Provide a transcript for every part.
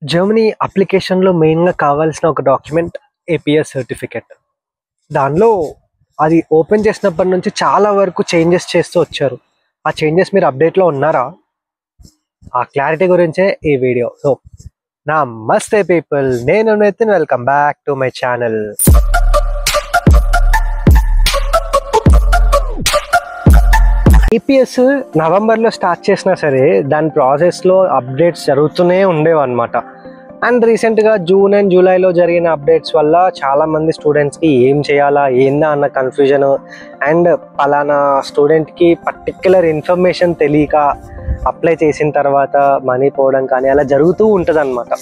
Germany అప్లికేషన్‌లో మెయిన్‌గా కావాల్సిన ఒక డాక్యుమెంట్ ఏపీఎస్ సర్టిఫికేట్. దానిలో అది ఓపెన్ చేసినప్పటి నుంచి చాలా వరకు చేంజెస్ చేస్తూ వచ్చారు. ఆ చేంజెస్ మీరు అప్డేట్‌లో ఉన్నారా? ఆ క్లారిటీ గురించే ఈ వీడియో. సో, నమస్తే పీపుల్. నేను Nitin. Welcome back to my channel. APS నవంబర్‌లో స్టార్ట్ చేసినా సరే దాని ప్రాసెస్‌లో అప్డేట్స్ జరుగుతూనే ఉండేవన్నమాట. అండ్ రీసెంట్గా జూన్ అండ్ జూలైలో జరిగిన అప్డేట్స్ వల్ల చాలామంది స్టూడెంట్స్కి ఏం చేయాలా ఏందా అన్న కన్ఫ్యూజన్ అండ్ పలానా స్టూడెంట్కి పర్టిక్యులర్ ఇన్ఫర్మేషన్ తెలియక అప్లై చేసిన తర్వాత మనీ పోవడం కానీ అలా జరుగుతూ ఉంటుంది అనమాట.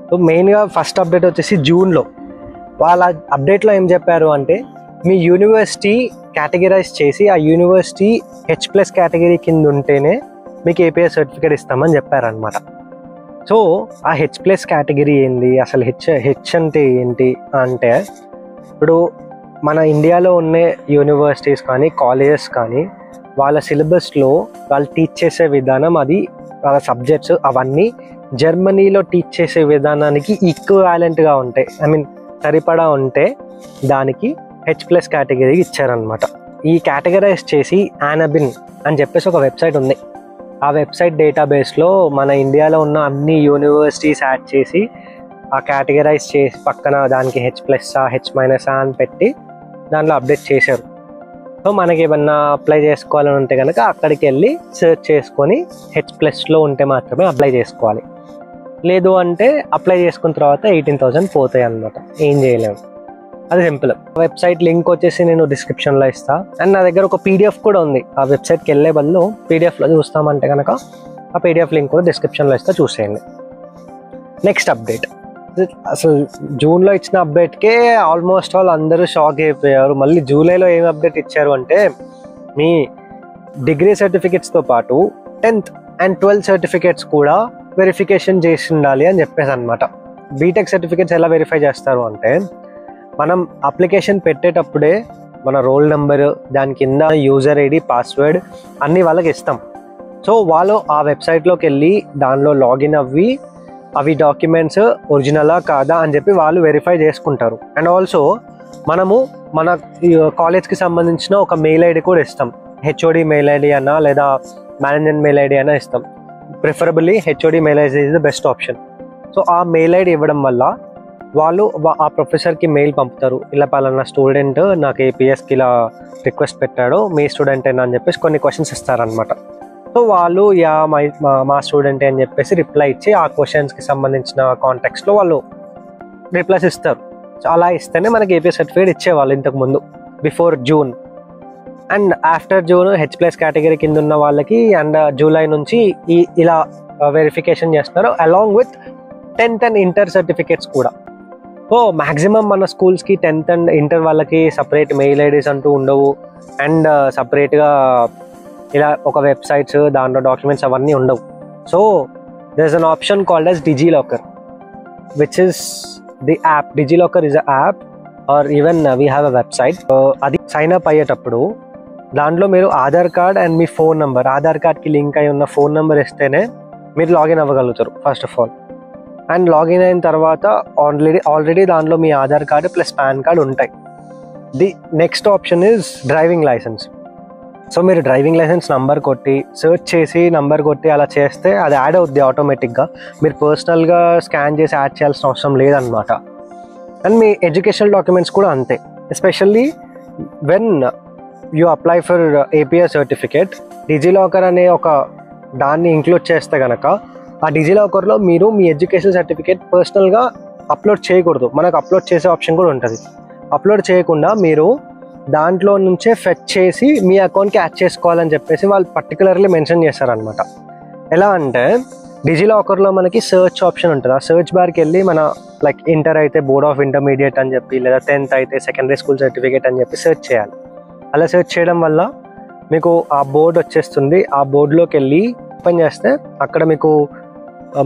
సో మెయిన్గా ఫస్ట్ అప్డేట్ వచ్చేసి జూన్లో వాళ్ళ అప్డేట్లో ఏం చెప్పారు అంటే, మీ యూనివర్సిటీ కేటగిరైజ్ చేసి ఆ యూనివర్సిటీ H+ కేటగిరీ కింద ఉంటేనే మీకు ఏపీఎస్ సర్టిఫికేట్ ఇస్తామని చెప్పారనమాట. సో ఆ H+ కేటగిరీ ఏంది, అసలు హెచ్ అంటే ఏంటి అంటే, ఇప్పుడు మన ఇండియాలో ఉన్న యూనివర్సిటీస్ కానీ కాలేజెస్ కానీ వాళ్ళ సిలబస్లో వాళ్ళు టీచ్ చేసే విధానం, అది వాళ్ళ సబ్జెక్ట్స్ అవన్నీ జర్మనీలో టీచ్ చేసే విధానానికి ఈక్వాలెంట్గా ఉంటాయి. సరిపడా ఉంటే దానికి H+ కేటగిరీ ఇచ్చారనమాట. ఈ కేటగరైజ్ చేసి యానబిన్ అని చెప్పేసి ఒక వెబ్సైట్ ఉంది. ఆ వెబ్సైట్ డేటాబేస్లో మన ఇండియాలో ఉన్న అన్ని యూనివర్సిటీస్ యాడ్ చేసి ఆ కేటగరైజ్ చేసి పక్కన దానికి H+, H- అని పెట్టి దాంట్లో అప్డేట్ చేశారు. సో మనకి ఏమన్నా అప్లై చేసుకోవాలని ఉంటే కనుక అక్కడికి వెళ్ళి సెర్చ్ చేసుకొని H+లో ఉంటే మాత్రమే అప్లై చేసుకోవాలి. లేదు అంటే అప్లై చేసుకున్న తర్వాత 18,000 పోతాయి అన్నమాట. ఏం చేయలేము, అది సింపుల్. వెబ్సైట్ లింక్ వచ్చేసి నేను డిస్క్రిప్షన్లో ఇస్తా. అండ్ నా దగ్గర ఒక పీడిఎఫ్ కూడా ఉంది. ఆ వెబ్సైట్కి వెళ్ళే బదులు పీడిఎఫ్లో చూస్తామంటే కనుక ఆ పీడిఎఫ్ లింక్ కూడా డిస్క్రిప్షన్లో ఇస్తా, చూసేయండి. నెక్స్ట్ అప్డేట్, అసలు జూన్లో ఇచ్చిన అప్డేట్కే ఆల్మోస్ట్ ఆల్ అందరూ షాక్ అయిపోయారు. మళ్ళీ జూలైలో ఏం అప్డేట్ ఇచ్చారు అంటే, మీ డిగ్రీ సర్టిఫికెట్స్తో పాటు 10th and 12th సర్టిఫికెట్స్ కూడా వెరిఫికేషన్ చేసి ఉండాలి అని చెప్పేసి అనమాట. బీటెక్ సర్టిఫికెట్స్ ఎలా వెరిఫై చేస్తారు అంటే, మనం అప్లికేషన్ పెట్టేటప్పుడే మన రోల్ నెంబరు, దాని కింద యూజర్ ఐడి, పాస్వర్డ్ అన్నీ వాళ్ళకి ఇస్తాం. సో వాళ్ళు ఆ వెబ్సైట్లోకి వెళ్ళి దానిలో లాగిన్ అవి డాక్యుమెంట్స్ ఒరిజినలా కాదా అని చెప్పి వాళ్ళు వెరిఫై చేసుకుంటారు. అండ్ ఆల్సో మనము మన కాలేజ్కి సంబంధించిన ఒక మెయిల్ ఐడి కూడా ఇస్తాం. హెచ్ఓడి మెయిల్ ఐడి అన్నా లేదా మేనేజ్మెంట్ మెయిల్ ఐడి అయినా ఇస్తాం. Preferably HOD mail ID is the best option. So ఆ మెయిల్ ఐడి ఇవ్వడం వల్ల వాళ్ళు ఆ ప్రొఫెసర్కి మెయిల్ పంపుతారు, ఇలా పలానా స్టూడెంట్ నాకు ఏపీఎస్కి ఇలా రిక్వెస్ట్ పెట్టాడు, మీ స్టూడెంటేనా అని చెప్పేసి కొన్ని క్వశ్చన్స్ ఇస్తారనమాట. సో వాళ్ళు మా స్టూడెంటే అని చెప్పేసి రిప్లై ఇచ్చి ఆ క్వశ్చన్స్కి సంబంధించిన కాంటాక్ట్స్లో వాళ్ళు రిప్లైస్ ఇస్తారు. సో అలా ఇస్తేనే మనకి ఏపీఎస్ సర్టిఫికేట్ ఇచ్చేవాళ్ళు ఇంతకుముందు, before June. And after June H+ category కింద ఉన్న వాళ్ళకి అండ్ జూలై నుంచి ఇలా వెరిఫికేషన్ చేస్తున్నారు, along with 10th and inter certificates కూడా. సో మ్యాక్సిమం మన స్కూల్స్కి 10th and ఇంటర్ వాళ్ళకి సపరేట్ మెయిల్ ఐడీస్ అంటూ ఉండవు. అండ్ సపరేట్గా ఇలా ఒక వెబ్సైట్స్, దాంట్లో డాక్యుమెంట్స్ అవన్నీ ఉండవు. So there is an option called as DigiLocker, which is the app. DigiLocker is a app or even we have a website. అది సైన్ అప్ అయ్యేటప్పుడు దాంట్లో మీరు ఆధార్ కార్డ్ అండ్ మీ ఫోన్ నెంబర్, ఆధార్ కార్డ్కి లింక్ అయి ఉన్న ఫోన్ నెంబర్ ఇస్తేనే మీరు లాగిన్ అవ్వగలుగుతారు first of all. And login అయిన తర్వాత ఆల్రెడీ దాంట్లో మీ Aadhaar card plus PAN card ఉంటాయి. The next option is driving licence. So మీరు డ్రైవింగ్ లైసెన్స్ నంబర్ కొట్టి సెర్చ్ చేసి నంబర్ కొట్టి అలా చేస్తే అది యాడ్ అవుద్ది ఆటోమేటిక్గా. మీరు పర్సనల్గా స్కాన్ చేసి యాడ్ చేయాల్సిన అవసరం లేదనమాట. అండ్ మీ ఎడ్యుకేషనల్ డాక్యుమెంట్స్ కూడా అంతే. Especially when you apply for APS certificate, DigiLocker అనే ఒక దాన్ని ఇంక్లూడ్ చేస్తే కనుక ఆ డిజిలాకర్లో మీరు మీ ఎడ్యుకేషన్ సర్టిఫికేట్ పర్సనల్గా అప్లోడ్ చేయకూడదు. మనకు అప్లోడ్ చేసే ఆప్షన్ కూడా ఉంటుంది. అప్లోడ్ చేయకుండా మీరు దాంట్లో నుంచే ఫెచ్ చేసి మీ అకౌంట్కి యాడ్ చేసుకోవాలని చెప్పేసి వాళ్ళు పర్టికులర్లీ మెన్షన్ చేస్తారనమాట. ఎలా అంటే, డిజిలాకర్లో మనకి సెర్చ్ ఆప్షన్ ఉంటుంది. ఆ సెర్చ్ బార్కి వెళ్ళి మన లైక్ ఇంటర్ అయితే బోర్డ్ ఆఫ్ ఇంటర్మీడియట్ అని చెప్పి, లేదా 10th అయితే సెకండరీ స్కూల్ సర్టిఫికేట్ అని చెప్పి సెర్చ్ చేయాలి. అలా సెర్చ్ చేయడం వల్ల మీకు ఆ బోర్డు వచ్చేస్తుంది. ఆ బోర్డులోకి వెళ్ళి ఓపెన్ చేస్తే అక్కడ మీకు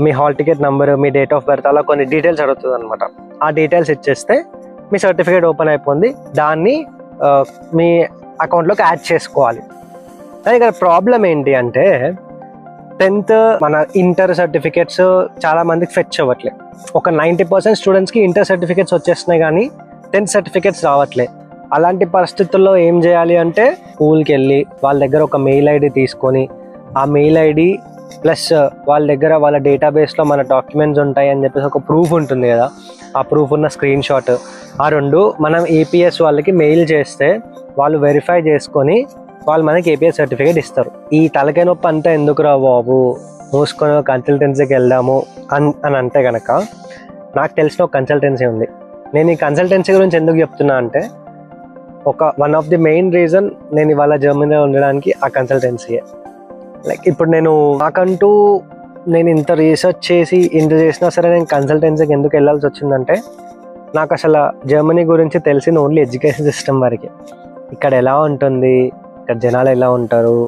మీ హాల్ టికెట్ నెంబర్, మీ డేట్ ఆఫ్ బర్త్, అలా కొన్ని డీటెయిల్స్ అడుగుతుంది అనమాట. ఆ డీటెయిల్స్ ఇచ్చేస్తే మీ సర్టిఫికేట్ ఓపెన్ అయిపోయింది. దాన్ని మీ అకౌంట్లోకి యాడ్ చేసుకోవాలి. కానీ ఇక్కడ ప్రాబ్లం ఏంటి అంటే, 10th మన ఇంటర్ సర్టిఫికేట్స్ చాలా మందికి ఫెచ్ అవ్వట్లేదు. ఒక 90% స్టూడెంట్స్కి ఇంటర్ సర్టిఫికేట్స్ వచ్చేస్తున్నాయి కానీ 10th సర్టిఫికేట్స్ రావట్లే. అలాంటి పరిస్థితుల్లో ఏం చేయాలి అంటే స్కూల్కి వెళ్ళి వాళ్ళ దగ్గర ఒక మెయిల్ ఐడి తీసుకొని, ఆ మెయిల్ ఐడి ప్లస్ వాళ్ళ దగ్గర వాళ్ళ డేటాబేస్లో మన డాక్యుమెంట్స్ ఉంటాయి అని చెప్పేసి ఒక ప్రూఫ్ ఉంటుంది కదా, ఆ ప్రూఫ్ ఉన్న స్క్రీన్ షాట్, ఆ రెండు మనం ఏపీఎస్ వాళ్ళకి మెయిల్ చేస్తే వాళ్ళు వెరిఫై చేసుకొని వాళ్ళు మనకి ఏపీఎస్ సర్టిఫికేట్ ఇస్తారు. ఈ తలకాయ నొప్పి అంతా ఎందుకురా బాబు, మూసుకొని కన్సల్టెన్సీకి వెళ్దాము అని అంటే కనుక, నాకు తెలిసిన ఒక కన్సల్టెన్సీ ఉంది. నేను ఈ కన్సల్టెన్సీ గురించి ఎందుకు చెప్తున్నా అంటే, one of the main reason నేను ఇవాళ జర్మనీలో ఉండడానికి ఆ కన్సల్టెన్సీయే. లైక్ ఇప్పుడు నేను ఇంత రీసెర్చ్ చేసి ఇంత చేసినా సరే నేను కన్సల్టెన్సీకి ఎందుకు వెళ్ళాల్సి వచ్చిందంటే, నాకు అసలు జర్మనీ గురించి తెలిసిన ఓన్లీ ఎడ్యుకేషన్ సిస్టమ్ వరకే. ఇక్కడ ఎలా ఉంటుంది, ఇక్కడ జనాలు ఎలా ఉంటారు,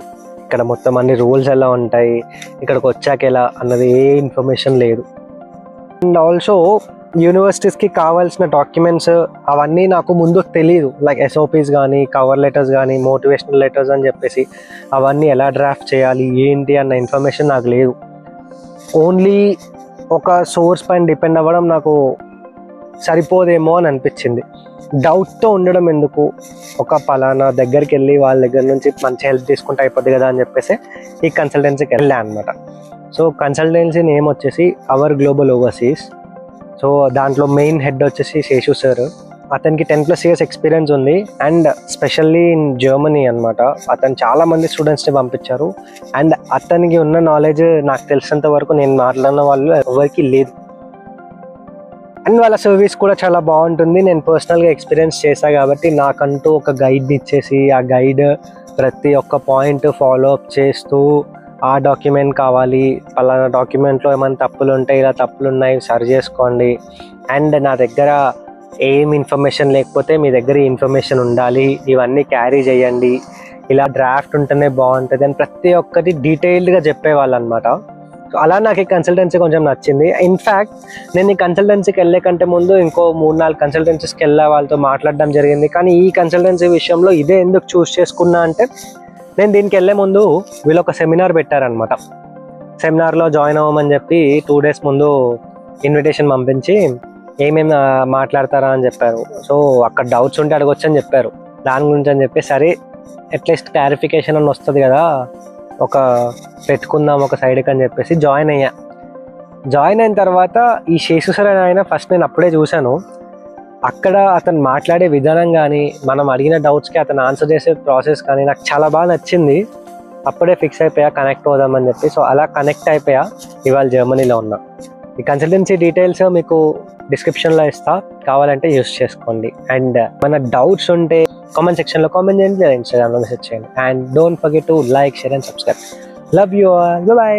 ఇక్కడ మొత్తం అన్ని రూల్స్ ఎలా ఉంటాయి, ఇక్కడికి వచ్చాక ఎలా అన్నది ఏ ఇన్ఫర్మేషన్ లేదు. అండ్ ఆల్సో యూనివర్సిటీస్కి కావాల్సిన డాక్యుమెంట్స్ అవన్నీ నాకు ముందు తెలియదు. లైక్ ఎస్ఓపీస్ కానీ, కవర్ లెటర్స్ కానీ, మోటివేషనల్ లెటర్స్ అని చెప్పేసి అవన్నీ ఎలా డ్రాఫ్ట్ చేయాలి ఏంటి అన్న ఇన్ఫర్మేషన్ నాకు లేదు. ఓన్లీ ఒక సోర్స్ పైన డిపెండ్ అవ్వడం నాకు సరిపోదేమో అని అనిపించింది. డౌట్తో ఉండడం ఎందుకు, ఒక పలానా దగ్గరికి వెళ్ళి వాళ్ళ దగ్గర నుంచి మంచి హెల్ప్ తీసుకుంటే అయిపోద్ది కదా అని చెప్పేసి ఈ కన్సల్టెన్సీకి వెళ్ళా అనమాట. సో కన్సల్టెన్సీ నేమ్ వచ్చేసి అవర్ గ్లోబల్ ఓవర్సీస్. సో దాంట్లో మెయిన్ హెడ్ వచ్చేసి శేషు సార్. అతనికి 10+ years ఎక్స్పీరియన్స్ ఉంది అండ్ స్పెషల్లీ ఇన్ జర్మనీ అనమాట. అతను చాలా మంది స్టూడెంట్స్ని పంపించారు అండ్ అతనికి ఉన్న నాలెడ్జ్ నాకు తెలిసినంత వరకు నేను మాట్లాడిన వాళ్ళు ఎవరికి లేదు. అండ్ వాళ్ళ సర్వీస్ కూడా చాలా బాగుంటుంది. నేను పర్సనల్గా ఎక్స్పీరియన్స్ చేశాను కాబట్టి నాకంటూ ఒక గైడ్ని ఇచ్చేసి, ఆ గైడ్ ప్రతి ఒక్క పాయింట్ ఫాలో అప్ చేస్తూ, ఆ డాక్యుమెంట్ కావాలి, పలానా డాక్యుమెంట్లో ఏమైనా తప్పులు ఉంటాయి, ఇలా తప్పులు ఉన్నాయి సరి చేసుకోండి, అండ్ నా దగ్గర ఏం ఇన్ఫర్మేషన్ లేకపోతే మీ దగ్గర ఇన్ఫర్మేషన్ ఉండాలి, ఇవన్నీ క్యారీ చేయండి, ఇలా డ్రాఫ్ట్ ఉంటేనే బాగుంటుంది అని ప్రతి ఒక్కటి డీటెయిల్డ్గా చెప్పేవాళ్ళు అనమాట. సో అలా నాకు ఈ కన్సల్టెన్సీ కొంచెం నచ్చింది. ఇన్ఫ్యాక్ట్ నేను ఈ కన్సల్టెన్సీకి వెళ్ళే కంటే ముందు ఇంకో 3-4 కన్సల్టెన్సీస్కి వెళ్ళే వాళ్ళతో మాట్లాడడం జరిగింది. కానీ ఈ కన్సల్టెన్సీ విషయంలో ఇదే ఎందుకు చూస్ చేసుకున్నా అంటే, నేను దీనికి వెళ్ళే ముందు వీళ్ళు ఒక సెమినార్ పెట్టారనమాట. సెమినార్లో జాయిన్ అవ్వమని చెప్పి 2 days ముందు ఇన్విటేషన్ పంపించి ఏమేమి మాట్లాడతారా అని చెప్పారు. సో అక్కడ డౌట్స్ ఉంటే అడగొచ్చని చెప్పారు. దాని గురించి అని చెప్పి సరే అట్లీస్ట్ క్లారిఫికేషన్ అని వస్తుంది కదా, ఒక పెట్టుకుందాం ఒక సైడ్కి అని చెప్పేసి జాయిన్ అయ్యా. జాయిన్ అయిన తర్వాత ఈ శేషు సార్ ఆయన ఫస్ట్ నేను అప్పుడే చూశాను. అక్కడ అతను మాట్లాడే విధానం కానీ, మనం అడిగిన డౌట్స్కి అతను ఆన్సర్ చేసే ప్రాసెస్ కానీ నాకు చాలా బాగా నచ్చింది. అప్పుడే ఫిక్స్ అయిపోయా కనెక్ట్ అవుదామని చెప్పి. సో అలా కనెక్ట్ అయిపోయా, ఇవాళ జర్మనీలో ఉన్నా. ఈ కన్సల్టెన్సీ డీటెయిల్స్ మీకు డిస్క్రిప్షన్లో ఇస్తా, కావాలంటే యూస్ చేసుకోండి. అండ్ మన డౌట్స్ ఉంటే కామెంట్ సెక్షన్లో కామెంట్ చేయండి, లేదా ఇన్స్టాగ్రామ్లో మెసేజ్ చేయండి. And don't forget to like, share and subscribe. Love you all, by.